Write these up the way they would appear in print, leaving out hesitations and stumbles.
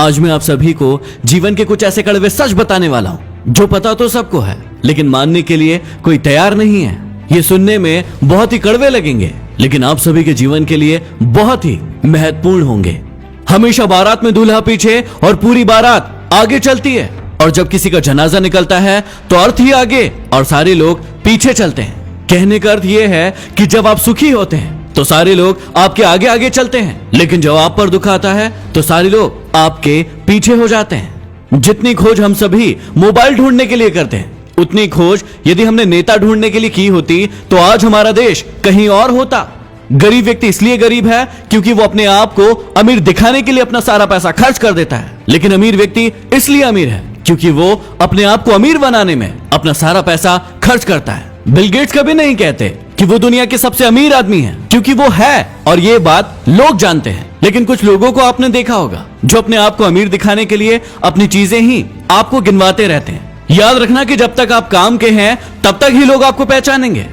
आज मैं आप सभी को जीवन के कुछ ऐसे कड़वे सच बताने वाला हूँ जो पता तो सबको है, लेकिन मानने के लिए कोई तैयार नहीं है। ये सुनने में बहुत ही कड़वे लगेंगे, लेकिन आप सभी के जीवन के लिए बहुत ही महत्वपूर्ण होंगे। हमेशा बारात में दूल्हा पीछे और पूरी बारात आगे चलती है, और जब किसी का जनाजा निकलता है तो अर्थ ही आगे और सारे लोग पीछे चलते हैं। कहने का अर्थ यह है कि जब आप सुखी होते हैं तो सारे लोग आपके आगे आगे चलते हैं, लेकिन जब आप पर दुख आता है तो सारे लोग आपके पीछे हो जाते हैं। जितनी खोज हम सभी मोबाइल ढूंढने के लिए करते हैं, उतनी खोज यदि हमने नेता ढूंढने के लिए की होती तो आज हमारा देश कहीं और होता। गरीब व्यक्ति इसलिए गरीब है क्योंकि वो अपने आप को अमीर दिखाने के लिए अपना सारा पैसा खर्च कर देता है, लेकिन अमीर व्यक्ति इसलिए अमीर है क्योंकि वो अपने आप को अमीर बनाने में अपना सारा पैसा खर्च करता है। बिल गेट्स कभी नहीं कहते कि वो दुनिया के सबसे अमीर आदमी है, क्योंकि वो है और ये बात लोग जानते हैं। लेकिन कुछ लोगों को आपने देखा होगा जो अपने आप को अमीर दिखाने के लिए अपनी चीजें ही आपको गिनवाते रहते हैं। याद रखना कि जब तक आप काम के हैं तब तक ही लोग आपको पहचानेंगे,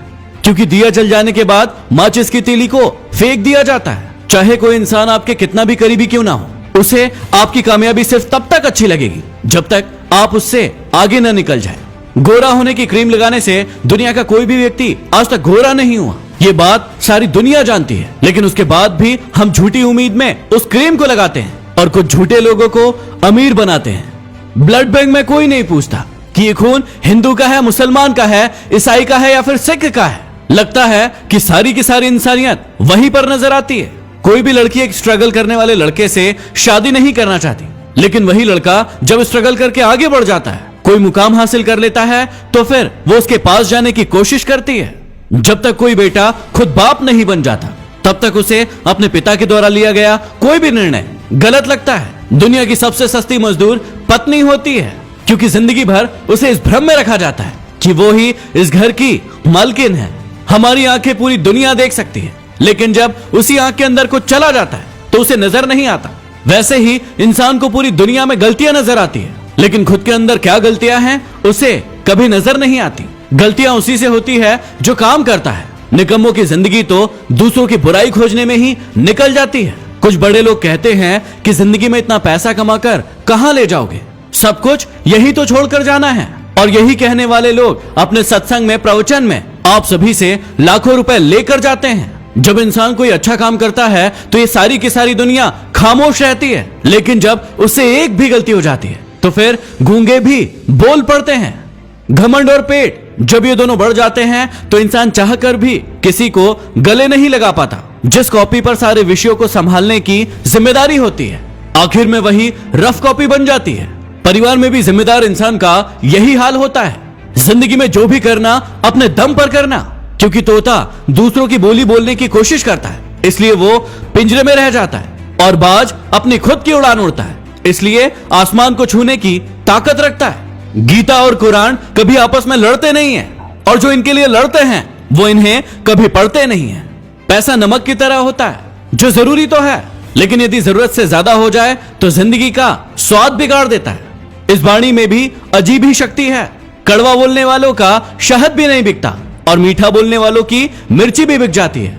क्योंकि दिया जल जाने के बाद माचिस की तीली को फेंक दिया जाता है। चाहे कोई इंसान आपके कितना भी करीबी क्यों ना हो, उसे आपकी कामयाबी सिर्फ तब तक अच्छी लगेगी जब तक आप उससे आगे न निकल जाए। गोरा होने की क्रीम लगाने से दुनिया का कोई भी व्यक्ति आज तक गोरा नहीं हुआ, ये बात सारी दुनिया जानती है, लेकिन उसके बाद भी हम झूठी उम्मीद में उस क्रीम को लगाते हैं और कुछ झूठे लोगों को अमीर बनाते हैं। ब्लड बैंक में कोई नहीं पूछता कि ये खून हिंदू का है, मुसलमान का है, ईसाई का है या फिर सिख का है। लगता है कि सारी की सारी इंसानियत वहीं पर नजर आती है। कोई भी लड़की एक स्ट्रगल करने वाले लड़के से शादी नहीं करना चाहती, लेकिन वही लड़का जब स्ट्रगल करके आगे बढ़ जाता है, कोई मुकाम हासिल कर लेता है, तो फिर वो उसके पास जाने की कोशिश करती है। जब तक कोई बेटा खुद बाप नहीं बन जाता तब तक उसे अपने पिता के द्वारा लिया गया कोई भी निर्णय गलत लगता है। दुनिया की सबसे सस्ती मजदूर पत्नी होती है, क्योंकि जिंदगी भर उसे इस भ्रम में रखा जाता है कि वो ही इस घर की मालकिन है। हमारी आंखें पूरी दुनिया देख सकती है, लेकिन जब उसी आंख के अंदर कुछ चला जाता है तो उसे नजर नहीं आता। वैसे ही इंसान को पूरी दुनिया में गलतियां नजर आती है, लेकिन खुद के अंदर क्या गलतियां हैं उसे कभी नजर नहीं आती। गलतियां उसी से होती है जो काम करता है। निकम्मों की जिंदगी तो दूसरों की बुराई खोजने में ही निकल जाती है। कुछ बड़े लोग कहते हैं कि जिंदगी में इतना पैसा कमाकर कहां ले जाओगे, सब कुछ यही तो छोड़कर जाना है। और यही कहने वाले लोग अपने सत्संग में, प्रवचन में आप सभी से लाखों रुपए लेकर जाते हैं। जब इंसान कोई अच्छा काम करता है तो ये सारी की सारी दुनिया खामोश रहती है, लेकिन जब उससे एक भी गलती हो जाती है तो फिर गूंगे भी बोल पड़ते हैं। घमंड और पेट जब ये दोनों बढ़ जाते हैं तो इंसान चाहकर भी किसी को गले नहीं लगा पाता। जिस कॉपी पर सारे विषयों को संभालने की जिम्मेदारी होती है, आखिर में वही रफ कॉपी बन जाती है। परिवार में भी जिम्मेदार इंसान का यही हाल होता है। जिंदगी में जो भी करना अपने दम पर करना, क्योंकि तोता दूसरों की बोली बोलने की कोशिश करता है, इसलिए वो पिंजरे में रह जाता है, और बाज अपनी खुद की उड़ान उड़ता है, इसलिए आसमान को छूने की ताकत रखता है। गीता और कुरान कभी आपस में लड़ते नहीं हैं, और जो इनके लिए लड़ते हैं वो इन्हें कभी पढ़ते नहीं हैं। पैसा नमक की तरह होता है जो जरूरी तो है, लेकिन यदि जरूरत से ज्यादा हो जाए तो जिंदगी का स्वाद बिगाड़ देता है। इस वाणी में भी अजीब ही शक्ति है। कड़वा बोलने वालों का शहद भी नहीं बिकता, और मीठा बोलने वालों की मिर्ची भी बिक जाती है।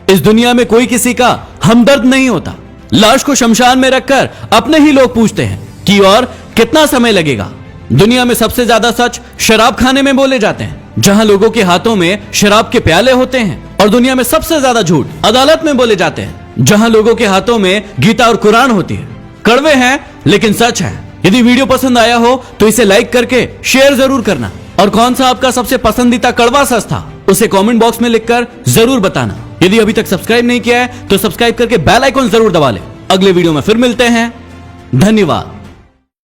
इस दुनिया में कोई किसी का हमदर्द नहीं होता। लाश को शमशान में रखकर अपने ही लोग पूछते हैं कि और कितना समय लगेगा। दुनिया में सबसे ज्यादा सच शराब खाने में बोले जाते हैं, जहां लोगों के हाथों में शराब के प्याले होते हैं। और दुनिया में सबसे ज्यादा झूठ अदालत में बोले जाते हैं, जहां लोगों के हाथों में गीता और कुरान होती है। कड़वे हैं लेकिन सच है। यदि वीडियो पसंद आया हो तो इसे लाइक करके शेयर जरूर करना, और कौन सा आपका सबसे पसंदीदा कड़वा सच था उसे कमेंट बॉक्स में लिखकर जरूर बताना। यदि अभी तक सब्सक्राइब नहीं किया है तो सब्सक्राइब करके बेल आइकन जरूर दबा ले। अगले वीडियो में फिर मिलते हैं। धन्यवाद।